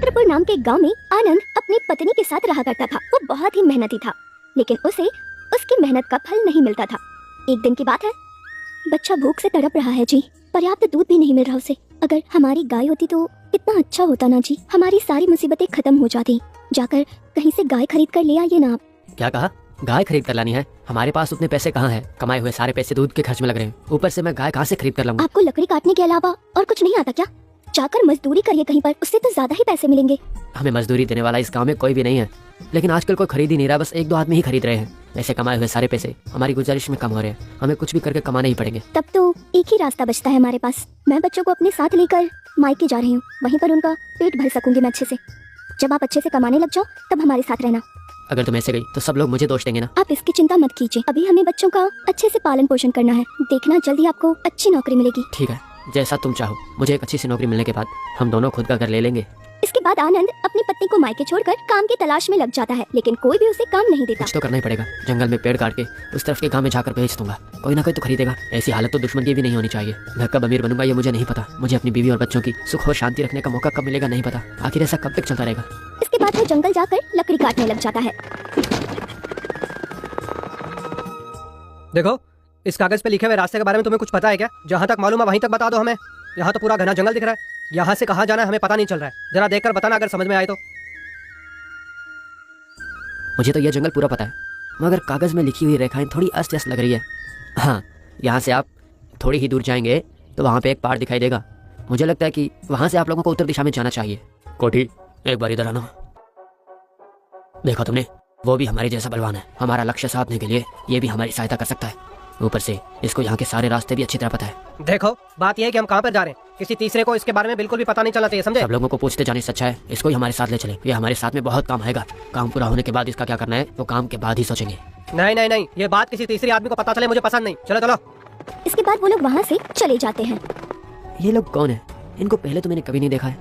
छत्रपुर नाम के एक गांव में आनंद अपनी पत्नी के साथ रहा करता था। वो बहुत ही मेहनती था, लेकिन उसे उसकी मेहनत का फल नहीं मिलता था। एक दिन की बात है, बच्चा भूख से तड़प रहा है जी। पर्याप्त दूध भी नहीं मिल रहा उसे। अगर हमारी गाय होती तो कितना अच्छा होता ना जी। हमारी सारी मुसीबतें खत्म हो जाती। जाकर कहीं से गाय खरीद कर ले आइए ना आप। क्या कहा? गाय खरीद कर लानी है? हमारे पास उतने पैसे कहाँ हैं? कमाए हुए सारे पैसे दूध के खर्च में लग रहे हैं। ऊपर से मैं गाय कहाँ से खरीद कर लाऊंगा? आपको लकड़ी काटने के अलावा और कुछ नहीं आता क्या? जाकर मजदूरी करिए कहीं पर, उससे तो ज्यादा ही पैसे मिलेंगे। हमें मजदूरी देने वाला इस गांव में कोई भी नहीं है, लेकिन आजकल कोई खरीद ही नहीं रहा। बस एक दो आदमी ही खरीद रहे हैं। ऐसे कमाए हुए सारे पैसे हमारी गुजारिश में कम हो रहे हैं। हमें कुछ भी करके कमाने ही पड़ेंगे। तब तो एक ही रास्ता बचता है हमारे पास। मैं बच्चों को अपने साथ लेकर मायके जा रही हूँ, वहीं पर उनका पेट भर सकूंगी मैं अच्छे से। जब आप अच्छे से कमाने लग जाओ तब हमारे साथ रहना। अगर तुम ऐसे गई तो सब लोग मुझे दोष देंगे ना। आप इसकी चिंता मत कीजिए, अभी हमें बच्चों का अच्छे से पालन पोषण करना है। देखना जल्दी आपको अच्छी नौकरी मिलेगी। ठीक है, जैसा तुम चाहो। मुझे एक अच्छी सी नौकरी मिलने के बाद हम दोनों खुद का घर ले लेंगे। इसके बाद आनंद अपनी पत्नी को मायके छोड़कर काम की तलाश में लग जाता है, लेकिन कोई भी उसे काम नहीं देता। कुछ तो करना ही पड़ेगा। जंगल में पेड़ काट के उस तरफ के गांव में जाकर बेच दूंगा। कोई ना कोई तो खरीदेगा। ऐसी हालत तो दुश्मन की भी नहीं होनी चाहिए। मैं कब अमीर बनूंगा ये मुझे नहीं पता। मुझे अपनी बीवी और बच्चों की सुख और शांति रखने का मौका कब मिलेगा नहीं पता। आखिर ऐसा कब तक चलता रहेगा? इसके बाद वो जंगल जाकर लकड़ी काटने लग जाता है। देखो, इस कागज पे लिखे हुए रास्ते के बारे में तुम्हें कुछ पता है क्या? जहाँ तक मालूम है वहीं तक बता दो हमें। यहाँ तो पूरा घना जंगल दिख रहा है। यहाँ से कहाँ जाना है हमें पता नहीं चल रहा है। जरा देखकर बताना अगर समझ में आए तो। मुझे तो यह जंगल पूरा पता है, मगर कागज में लिखी हुई रेखाएं थोड़ी अस्त व्यस्त लग रही है। हाँ, यहाँ से आप थोड़ी ही दूर जाएंगे तो वहाँ पे एक पहाड़ दिखाई देगा। मुझे लगता है कि वहाँ से आप लोगों को उत्तर दिशा में जाना चाहिए। कोठी, एक बार इधर आना। देखा तुमने, वो भी हमारे जैसा बलवान है। हमारा लक्ष्य साधने के लिए ये भी हमारी सहायता कर सकता है। ऊपर से इसको यहाँ के सारे रास्ते भी अच्छी तरह पता है। देखो, बात यह है कि हम कहाँ पर जा रहे हैं। किसी तीसरे को इसके बारे में बिल्कुल भी पता नहीं चलना चाहिए, समझे? सब लोगों को पूछते जाने से अच्छा है इसको ही हमारे साथ ले चले। ये हमारे साथ में बहुत काम आएगा। काम पूरा होने के बाद इसका क्या करना है वो काम के बाद ही सोचेंगे। नहीं नहीं नहीं, ये बात किसी तीसरे आदमी को पता चले मुझे पसंद नहीं। चलो चलो। इसके बाद वो लोग वहाँ से चले जाते हैं। ये लोग कौन है? इनको पहले तो मैंने कभी नहीं देखा है।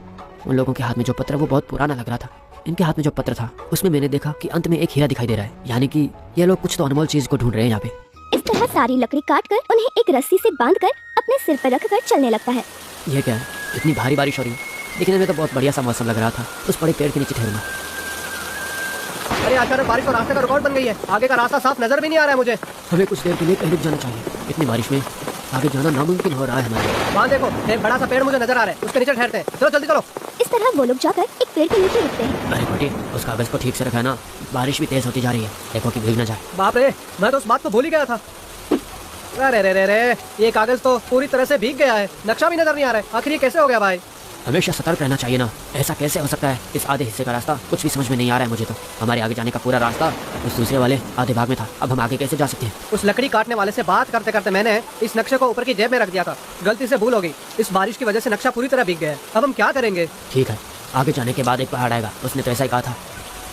उन लोगों के हाथ में जो पत्र वो बहुत पुराना लग रहा था। इनके हाथ में जो पत्र था उसमें मैंने देखा कि अंत में एक हीरा दिखाई दे रहा है। यानी कि ये लोग कुछ तो अनमोल चीज को ढूंढ रहे हैं यहाँ पे। इस तरह सारी लकड़ी काटकर उन्हें एक रस्सी से बांधकर अपने सिर पर रखकर चलने लगता है। ये क्या है? इतनी भारी बारिश हो रही है। दिखने में तो बहुत बढ़िया सा मौसम लग रहा था। उस बड़े पेड़ के नीचे ठहरूंगा। अरे अचानक बारिश और रास्ते का रिकॉर्ड बन गई है। आगे का रास्ता साफ नजर भी नहीं आ रहा है मुझे। हमें कुछ देर के लिए कहीं रुक जाना चाहिए। इतनी बारिश में आगे जाना नामुमकिन हो रहा है हमारे। वहाँ देखो, एक बड़ा सा पेड़ मुझे नजर आ रहा है। उसके नीचे ठहरते हैं। चलो जल्दी चलो। इस तरह वो लोग जाकर एक पेड़ के नीचे रुकते हैं। अरे बेटी, उस कागज को ठीक से रखा ना। बारिश भी तेज होती जा रही है। देखो कि भीग न जाए। बाप रे, मैं तो उस बात को भूल ही गया था। अरे रे रे रे, ये कागज तो पूरी तरह से भीग गया है। नक्शा भी नजर नहीं आ रहा है। आखिर ये कैसे हो गया भाई? हमेशा सतर्क रहना चाहिए ना। ऐसा कैसे हो सकता है? इस आधे हिस्से का रास्ता कुछ भी समझ में नहीं आ रहा है मुझे तो। हमारे आगे जाने का पूरा रास्ता उस दूसरे वाले आधे भाग में था। अब हम आगे कैसे जा सकते हैं? उस लकड़ी काटने वाले से बात करते करते मैंने इस नक्शे को ऊपर की जेब में रख दिया था। गलती से भूल हो गई। इस बारिश की वजह से नक्शा पूरी तरह भीग गया है। अब हम क्या करेंगे? ठीक है, आगे जाने के बाद एक पहाड़ आएगा। उसने तो ऐसा ही कहा था,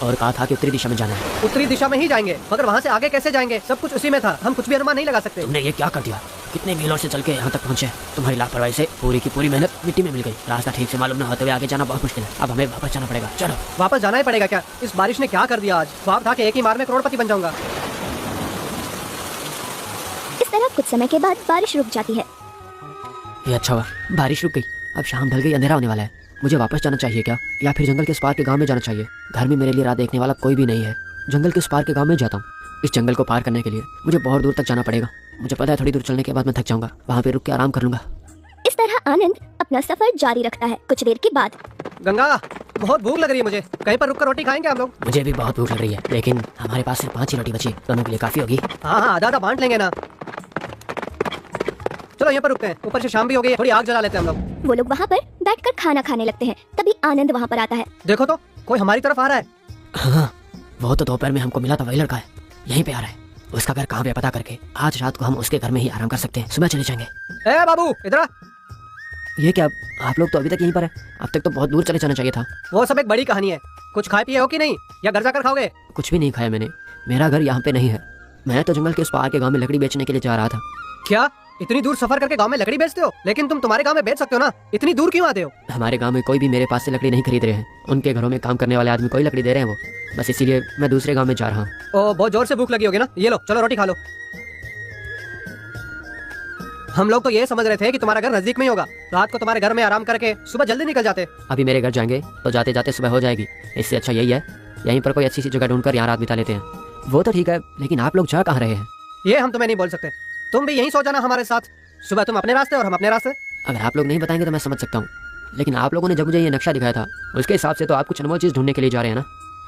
और कहा था कि उत्तरी दिशा में जाना है। उत्तरी दिशा में ही जाएंगे, मगर वहाँ से आगे कैसे जाएंगे? सब कुछ उसी में था। हम कुछ भी अनुमान नहीं लगा सकते। तुमने ये क्या कर दिया? कितने मीलों से चल के यहाँ तक पहुँचे। तुम्हारी लापरवाही से पूरी की पूरी मेहनत मिट्टी में मिल गई। रास्ता ठीक से मालूम न होते हुए आगे जाना बहुत मुश्किल है। अब हमें वापस जाना पड़ेगा। चलो। वापस जाना ही पड़ेगा क्या? इस बारिश ने क्या कर दिया आज? ख्वाब था कि एक ही मार में करोड़पति बन जाऊंगा। इस तरह कुछ समय के बाद बारिश रुक जाती है। ये अच्छा हुआ, बारिश रुक गई। अब शाम ढल गई, अंधेरा होने वाला है। मुझे वापस जाना चाहिए क्या, या फिर जंगल के उस पार के गांव में जाना चाहिए? घर में मेरे लिए राह देखने वाला कोई भी नहीं है। जंगल के उस पार के गांव में जाता हूँ। इस जंगल को पार करने के लिए मुझे बहुत दूर तक जाना पड़ेगा। मुझे पता है थोड़ी दूर चलने के बाद मैं थक जाऊंगा। वहाँ पे रुक के आराम कर लूंगा। इस तरह आनंद अपना सफर जारी रखता है। कुछ देर के बाद गंगा, बहुत भूख लग रही है मुझे। कहीं पर रुककर रोटी खाएंगे हम लोग? मुझे भी बहुत भूख लग रही है, लेकिन हमारे पास सिर्फ 5 ही रोटी बची। दोनों के लिए काफी होगी। हाँ हाँ, आधा आधा बांट लेंगे ना। चलो यहाँ पर रुकते हैं। ऊपर से शाम भी हो गई है, थोड़ी आग जला लेते हैं हम लोग। वो लोग वहाँ पर बैठकर खाना खाने लगते हैं। तभी आनंद वहाँ पर आता है। देखो तो, कोई हमारी तरफ आ रहा है। हाँ, वो तो दोपहर में हमको मिला था, वही लड़का है। यहीं पे आ रहा है। उसका घर कहाँ पे पता करके आज रात को हम उसके घर में ही आराम कर सकते हैं। सुबह चले जाएंगे। ए बाबू, इधर आ। ये क्या, आप लोग तो अभी तक यहीं पर है? अब तक तो बहुत दूर चले जाना चाहिए था। वो सब एक बड़ी कहानी है। कुछ खाए पिए हो कि नहीं, या घर जाकर खाओगे? कुछ भी नहीं खाया मैंने। मेरा घर यहाँ पे नहीं है। मैं तो जंगल के उस पार के गांव में लकड़ी बेचने के लिए जा रहा था। क्या इतनी दूर सफर करके गांव में लकड़ी बेचते हो? लेकिन तुम तुम्हारे गांव में बेच सकते हो ना। इतनी दूर क्यों आते हो? हमारे गांव में कोई भी मेरे पास से लकड़ी नहीं खरीद रहे हैं। उनके घरों में काम करने वाले आदमी कोई लकड़ी दे रहे हैं वो, बस इसीलिए मैं दूसरे गांव में जा रहा हूँ। ओ, बहुत जोर से भूख लगी होगी ना। ये लो, चलो रोटी खा लो। हम लोग तो ये समझ रहे थे कि तुम्हारा घर नजदीक में ही होगा, रात को तुम्हारे घर में आराम करके सुबह जल्दी निकल जाते। अभी मेरे घर जाएंगे तो जाते जाते सुबह हो जाएगी। इससे अच्छा यही है यहीं पर कोई अच्छी सी जगह ढूंढकर यहाँ रात बिता लेते हैं। वो तो ठीक है, लेकिन आप लोग जा कहाँ रहे हैं? ये हम तुम्हें नहीं बोल सकते, तुम भी यहीं सो जाना हमारे साथ। सुबह तुम अपने रास्ते और हम अपने रास्ते। अगर आप लोग नहीं बताएंगे तो मैं समझ सकता हूँ, लेकिन आप लोगों ने जब मुझे ये नक्शा दिखाया था उसके हिसाब से तो आप कुछ अनमोल चीज़ ढूंढने के लिए जा रहे हैं ना।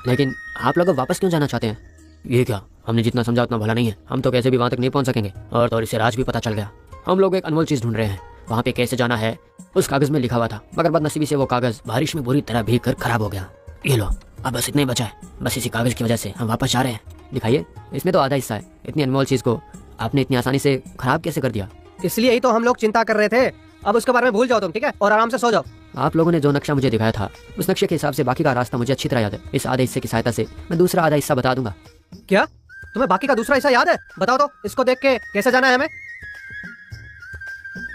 लेकिन आप लोग वापस क्यों जाना चाहते हैं? ये क्या, हमने जितना समझा उतना भला नहीं है। हम तो कैसे भी वहाँ तक नहीं पहुँच सकेंगे, और तो इसे राज भी पता चल गया। हम लोग एक अनमोल चीज़ ढूंढ रहे हैं, वहाँ पे कैसे जाना है उस कागज़ में लिखा हुआ था, मगर बदनसीबी से वो कागज़ बारिश में बुरी तरह भीग कर खराब हो गया। ये लो, अब बस इतना ही बचा है। बस इसी कागज़ की वजह से हम वापस जा रहे हैं। दिखाइए, इसमें तो आधा हिस्सा है। इतनी अनमोल चीज़ को आपने इतनी आसानी से खराब कैसे कर दिया? इसलिए ही तो हम लोग चिंता कर रहे थे। अब उसके बारे में भूल जाओ तुम, ठीक है, और आराम से सो जाओ। आप लोगों ने जो नक्शा मुझे दिखाया था उस नक्शे के हिसाब से बाकी का रास्ता मुझे अच्छी तरह याद है। इस आधे हिस्से की सहायता से मैं दूसरा आधा हिस्सा बता दूंगा। क्या तुम्हें बाकी का दूसरा हिस्सा याद है? बताओ तो, इसको देख के कैसे जाना है हमें?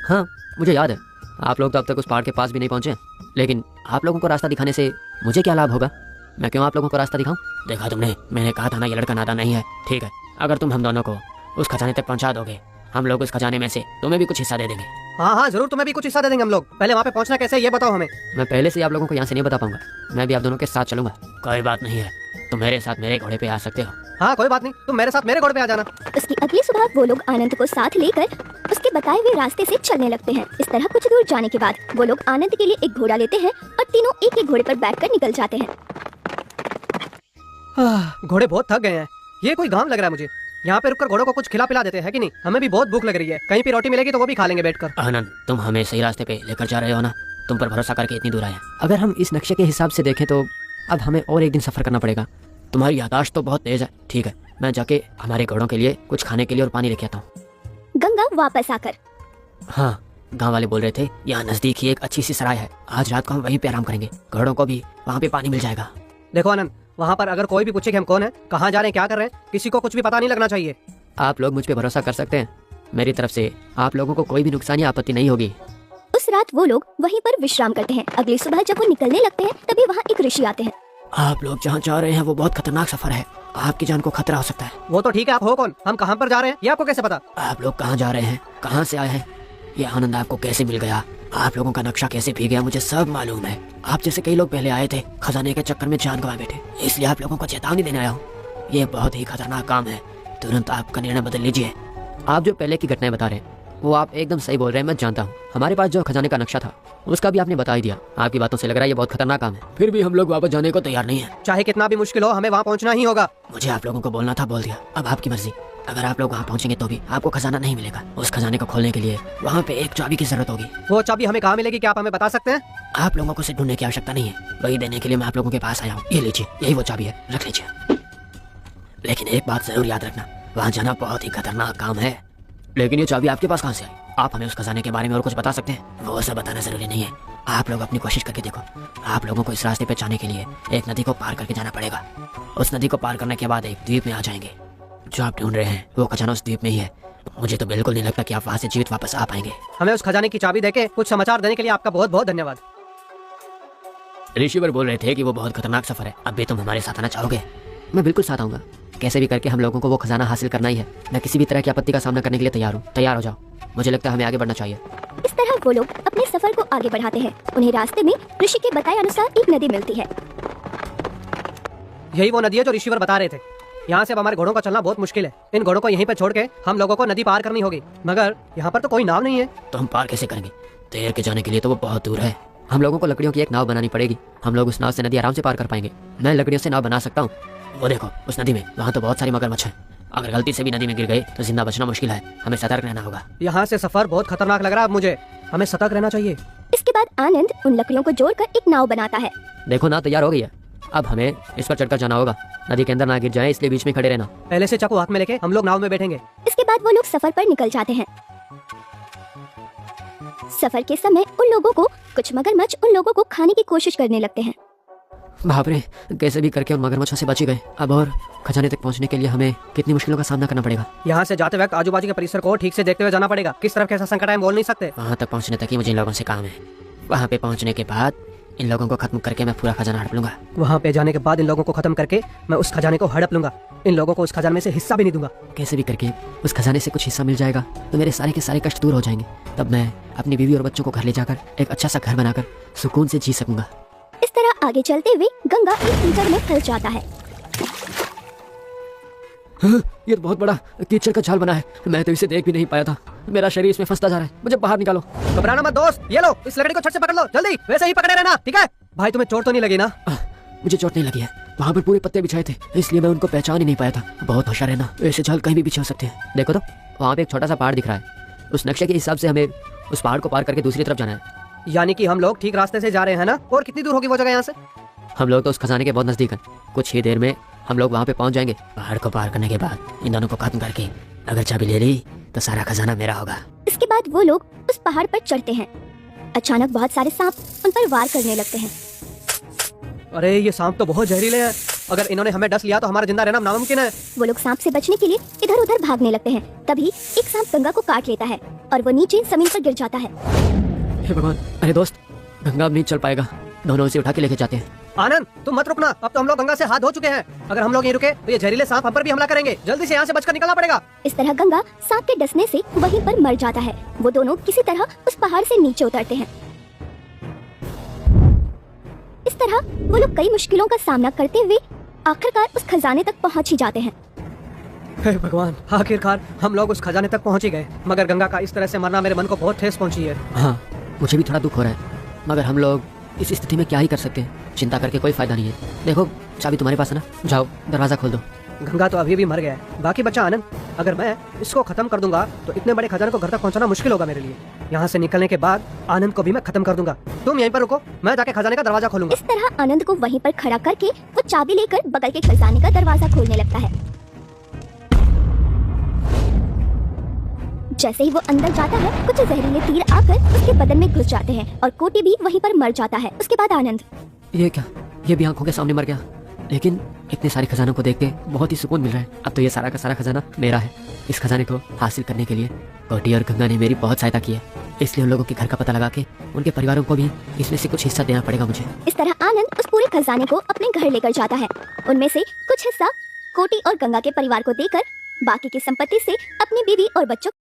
हाँ, मुझे याद है। आप लोग तो अब तक उस पहाड़ के पास भी नहीं पहुंचे, लेकिन आप लोगों को रास्ता दिखाने से मुझे क्या लाभ होगा? मैं क्यों आप लोगों को रास्ता दिखाऊं? देखा तुमने, मैंने कहा था ना ये लड़का नादान नहीं है। ठीक है, अगर तुम हम दोनों को उस खजाने तक पहुंचा दोगे, हम लोग उस खजाने में से तुम्हें भी कुछ हिस्सा दे देंगे। हाँ हाँ जरूर, तुम्हें भी कुछ हिस्सा दे देंगे हम लोग। पहले वहाँ पे पहुँचना कैसे ये बताओ हमें। मैं पहले से ही आप लोगों को यहाँ से नहीं बता पाऊंगा। मैं भी आप दोनों के साथ चलूंगा। कोई बात नहीं है, तुम मेरे साथ मेरे घोड़े पे आ सकते हो। हाँ कोई बात नहीं, तुम मेरे साथ मेरे घोड़े पे आ जाना। उसकी अगली सुबह वो लोग आनंद को साथ लेकर उसके बताए हुए रास्ते से चलने लगते हैं। इस तरह कुछ दूर जाने के बाद वो लोग आनंद के लिए एक घोड़ा लेते हैं और तीनों एक एक घोड़े पर बैठकर निकल जाते हैं। घोड़े बहुत थक गए हैं। ये कोई गांव लग रहा है मुझे। यहाँ पे रुककर घोड़ों को कुछ खिला पिला देते हैं कि नहीं? हमें भी बहुत भूख लग रही है, कहीं पे रोटी मिलेगी तो वो भी खा लेंगे बैठकर। आनंद, तुम हमें सही रास्ते पे लेकर जा रहे हो ना? तुम पर भरोसा करके इतनी दूर आए। अगर हम इस नक्शे के हिसाब से देखें तो अब हमें और एक दिन सफर करना पड़ेगा। तुम्हारी यादाश्त तो बहुत तेज है। ठीक है, मैं जाके हमारे घोड़ों के लिए कुछ खाने के लिए और पानी लेके आता हूँ। गंगा वापस आकर, हाँ, गाँव वाले बोल रहे थे यहाँ नजदीक ही एक अच्छी सी सराय है, आज रात को हम वहीं पे आराम करेंगे। घोड़ों को भी वहाँ पे पानी मिल जाएगा। देखो आनंद, वहाँ पर अगर कोई भी पूछे कि हम कौन है, कहाँ जा रहे हैं, क्या कर रहे हैं, किसी को कुछ भी पता नहीं लगना चाहिए। आप लोग मुझ पे भरोसा कर सकते हैं। मेरी तरफ से आप लोगों को कोई भी नुकसान या आपत्ति नहीं होगी। उस रात वो लोग वहीं पर विश्राम करते हैं। अगली सुबह जब वो निकलने लगते हैं तभी वहाँ एक ऋषि आते हैं। आप लोग जहाँ जा रहे हैं वो बहुत खतरनाक सफर है, आपकी जान को खतरा हो सकता है। वो तो ठीक है, आप हो कौन, हम कहाँ पर जा रहे हैं, ये आपको कैसे पता? आप लोग कहाँ जा रहे हैं, कहाँ से आए हैं, ये आनंद आपको कैसे मिल गया, आप लोगों का नक्शा कैसे भीग गया, मुझे सब मालूम है। आप जैसे कई लोग पहले आए थे, खजाने के चक्कर में जान गंवा बैठे, इसलिए आप लोगों को चेतावनी देने आया हूँ। ये बहुत ही खतरनाक काम है, तुरंत आपका निर्णय बदल लीजिए। आप जो पहले की घटनाएं बता रहे हैं वो आप एकदम सही बोल रहे हैं, मैं जानता हूँ। हमारे पास जो खजाने का नक्शा था उसका भी आपने बता ही दिया। आपकी बातों से लग रहा है ये बहुत खतरनाक काम है, फिर भी हम लोग वापस जाने को तैयार नहीं है। चाहे कितना भी मुश्किल हो, हमें वहाँ पहुँचना ही होगा। मुझे आप लोगों को बोलना था, बोल दिया, अब आपकी मर्जी। अगर आप लोग वहाँ पहुँचेंगे तो भी आपको खजाना नहीं मिलेगा। उस खजाने को खोलने के लिए वहाँ पे एक चाबी की जरूरत होगी। वो चाबी हमें कहाँ मिलेगी, क्या आप हमें बता सकते हैं? आप लोगों को उसे ढूंढने की आवश्यकता नहीं है, वही देने के लिए मैं आप लोगों के पास आया हूँ। ये लीजिए, यही वो चाबी है, रख लीजिए। लेकिन एक बात जरूर याद रखना, वहाँ जाना बहुत ही खतरनाक काम है। लेकिन ये चाबी आपके पास कहाँ से आई? आप हमें उस खजाने के बारे में और कुछ बता सकते हैं? वो सब बताना जरूरी नहीं है, आप लोग अपनी कोशिश करके देखो। आप लोगों को इस रास्ते पे जाने के लिए एक नदी को पार करके जाना पड़ेगा। उस नदी को पार करने के बाद एक द्वीप में आ जाएंगे। जो आप ढूंढ रहे हैं वो खजाना उस द्वीप में ही है। मुझे तो बिल्कुल नहीं लगता कि आप वहाँ से जीवित वापस आ पाएंगे। हमें उस खजाने की चाबी देके कुछ समाचार देने के लिए आपका बहुत बहुत धन्यवाद। ऋषिवर बोल रहे थे कि वो बहुत खतरनाक सफर है, अब भी तुम हमारे साथ आना चाहोगे? मैं बिल्कुल साथ आऊंगा, कैसे भी करके हम लोगों को वो खजाना हासिल करना ही है। मैं किसी भी तरह की आपत्ति का सामना करने के लिए तैयार हूँ। तैयार हो जाओ, मुझे लगता है हमें आगे बढ़ना चाहिए। इस तरह वो लोग अपने सफर को आगे बढ़ाते हैं। उन्हें रास्ते में ऋषि के बताए अनुसार एक नदी मिलती है। यही वो नदी है जो ऋषिवर बता रहे थे। यहाँ से अब हमारे घोड़ों का चलना बहुत मुश्किल है। इन घोड़ों को यहीं पर छोड़ के हम लोगों को नदी पार करनी होगी, मगर यहाँ पर तो कोई नाव नहीं है। तो हम पार कैसे करेंगे? तैर के जाने के लिए तो वो बहुत दूर है। हम लोगों को लकड़ियों की एक नाव बनानी पड़ेगी, हम लोग उस नाव से नदी आराम से पार कर पाएंगे। मैं लकड़ियों से नाव बना सकता हूँ। वो देखो उस नदी में, वहाँ तो बहुत सारी मगरमच्छ हैं। अगर गलती से भी नदी में गिर गए तो जिंदा बचना मुश्किल है, हमें सतर्क रहना होगा। यहाँ से सफर बहुत खतरनाक लग रहा है अब मुझे, हमें सतर्क रहना चाहिए। इसके बाद आनंद उन लकड़ियों को जोड़कर एक नाव बनाता है। देखो ना, तैयार हो गई है। अब हमें इस पर चढ़कर जाना होगा, नदी के अंदर ना गिर जाए इसलिए बीच में खड़े रहना। पहले से चाकू हाथ में लेके हम लोग नाव में बैठेंगे। इसके बाद वो लोग सफर पर निकल जाते हैं। सफर के समय उन लोगों को कुछ मगरमच्छ उन लोगों को खाने की कोशिश करने लगते हैं। बाप रे, कैसे भी करके उन मगरमच्छों से बच गए। अब और खजाने तक पहुंचने के लिए हमें कितनी मुश्किलों का सामना करना पड़ेगा। यहाँ से जाते वक्त आजू बाजू के परिसर को ठीक से देखते हुए जाना पड़ेगा। किस तरफ कैसा संकट है हम बोल नहीं सकते। वहाँ तक पहुँचने तक ही मुझे इन लोगों से काम है। वहाँ पे पहुँचने के बाद इन लोगों को खत्म करके मैं पूरा खजाना हड़प लूंगा। वहाँ पे जाने के बाद इन लोगों को खत्म करके मैं उस खजाने को हड़प लूंगा। इन लोगों को उस खजाने में से हिस्सा भी नहीं दूंगा। कैसे भी करके उस खजाने से कुछ हिस्सा मिल जाएगा तो मेरे सारे के सारे कष्ट दूर हो जाएंगे। तब मैं अपनी बीवी और बच्चों को घर ले जाकर एक अच्छा सा घर बनाकर सुकून से जी सकूंगा। इस तरह आगे चलते हुए गंगा एक कीचड़ में फंस जाता है। ये बहुत बड़ा कीचड़ का जाल बना है, मैं तो इसे देख भी नहीं पाया था। मेरा शरीर इसमें फंसता जा रहा है, मुझे बाहर निकालो। घबराना मत दोस्त, ये लो इस लकड़ी को छट से पकड़ लो, जल्दी वैसे ही पकड़े रहना, ठीक है? भाई तुम्हें चोट तो नहीं लगी ना? मुझे चोट नहीं लगी है, वहाँ पर पूरे पत्ते बिछाए थे इसलिए मैं उनको पहचान ही नहीं पाया था। बहुत होशियार रहना, ऐसे जाल कहीं भी बिछे हो सकते हैं। देखो तो वहाँ पे एक छोटा सा पहाड़ दिख रहा है, उस नक्शे के हिसाब से हमें उस पहाड़ को पार करके दूसरी तरफ जाना है। यानी कि हम लोग ठीक रास्ते से जा रहे हैं ना? और कितनी दूर होगी वो जगह यहाँ से? हम लोग तो उस खजाने के बहुत नजदीक हैं, कुछ ही देर में हम लोग वहाँ पे पहुँच जाएंगे। पहाड़ को पार करने के बाद इन दोनों को खत्म करके अगर चाबी ले ली तो सारा खजाना मेरा होगा। इसके बाद वो लोग उस पहाड़ पर चढ़ते हैं। अचानक बहुत सारे सांप उन पर वार करने लगते हैं। अरे ये सांप तो बहुत जहरीले हैं, अगर इन्होंने हमें डस लिया तो हमारा जिंदा रहना नामुमकिन है। वो लोग सांप से बचने के लिए इधर उधर भागने लगते हैं। तभी एक सांप गंगा को काट लेता है और वो नीचे जमीन पर गिर जाता है। हे भगवान, अरे दोस्त गंगा अब नहीं चल पाएगा, दोनों उसे उठा के लेके जाते हैं। आनंद तुम मत रुकना, अब तो हम लोग गंगा से हाथ धो चुके हैं। अगर हम लोग यहीं रुके तो ये जहरीले सांप हम पर भी हमला करेंगे, जल्दी से यहाँ से बचकर निकलना पड़ेगा। इस तरह गंगा सांप के डसने से वहीं पर मर जाता है। वो दोनों किसी तरह उस पहाड़ से नीचे उतरते हैं। इस तरह वो लोग कई मुश्किलों का सामना करते हुए आखिरकार उस खजाने तक पहुंच ही जाते हैं। हे भगवान, आखिरकार हम लोग उस खजाने तक पहुंच ही गए। मगर गंगा का इस तरह से मरना मेरे मन को बहुत ठेस पहुंची है। हाँ, मुझे भी थोड़ा दुख हो रहा है, मगर हम लोग इस स्थिति में क्या ही कर सकते हैं। चिंता करके कोई फायदा नहीं है। देखो चाबी तुम्हारे पास है ना, जाओ दरवाजा खोल दो। गंगा तो अभी भी मर गया है, बाकी बच्चा आनंद। अगर मैं इसको खत्म कर दूंगा तो इतने बड़े खजाने को घर तक पहुंचाना मुश्किल होगा मेरे लिए। यहाँ से निकलने के बाद आनंद को भी मैं खत्म कर दूंगा। तुम यहीं पर रुको, मैं जाके खजाने का दरवाजा खोलूंगा। इस तरह आनंद को वहीं पर खड़ा करके वो चाबी लेकर बगल के खजाने का दरवाजा खोलने लगता है। जैसे ही वो अंदर जाता है कुछ जहरीले तीर आकर उसके बदन में घुस जाते हैं और कोटी भी वहीं पर मर जाता है। उसके बाद आनंद, ये क्या, ये भी आंखों के सामने मर गया। लेकिन इतने सारे खजानों को देख के बहुत ही सुकून मिल रहा है। अब तो ये सारा का सारा खजाना मेरा है। इस खजाने को हासिल करने के लिए कोटी और गंगा ने मेरी बहुत सहायता की है, इसलिए उन लोगों के घर का पता लगा के उनके परिवारों को भी इसमें से कुछ हिस्सा देना पड़ेगा मुझे। इस तरह आनंद उस पूरे खजाने को अपने घर लेकर जाता है। उनमें से कुछ हिस्सा कोटी और गंगा के परिवार को देकर बाकी की संपत्ति से अपनी बीवी और बच्चों